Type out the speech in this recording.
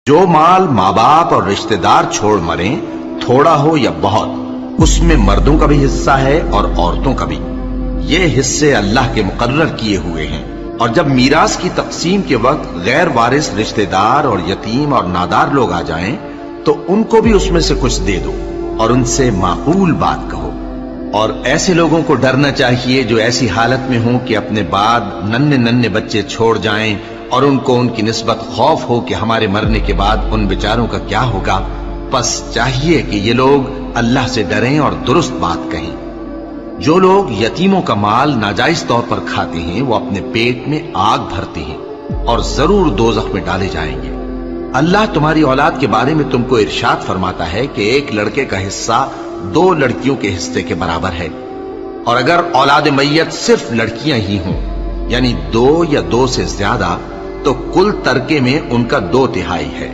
جو مال ماں باپ اور رشتہ دار چھوڑ مریں، تھوڑا ہو یا بہت، اس میں مردوں کا بھی حصہ ہے اور عورتوں کا بھی۔ یہ حصے اللہ کے مقرر کیے ہوئے ہیں، اور جب میراث کی تقسیم کے وقت غیر وارث رشتہ دار اور یتیم اور نادار لوگ آ جائیں تو ان کو بھی اس میں سے کچھ دے دو اور ان سے معقول بات کہو۔ اور ایسے لوگوں کو ڈرنا چاہیے جو ایسی حالت میں ہوں کہ اپنے بعد ننھے ننھے بچے چھوڑ جائیں اور ان کو ان کی نسبت خوف ہو کہ ہمارے مرنے کے بعد ان بیچاروں کا کیا ہوگا۔ پس چاہیے کہ یہ لوگ اللہ سے ڈریں اور درست بات کہیں۔ جو لوگ یتیموں کا مال ناجائز طور پر کھاتے ہیں وہ اپنے پیٹ میں آگ بھرتے ہیں اور ضرور دوزخ میں ڈالے جائیں گے۔ اللہ تمہاری اولاد کے بارے میں تم کو ارشاد فرماتا ہے کہ ایک لڑکے کا حصہ 2 لڑکیوں کے حصے کے برابر ہے، اور اگر اولاد میت صرف لڑکیاں ہی ہوں یعنی 2 یا 2 سے زیادہ تو کل ترکے میں ان کا 2 تہائی ہے۔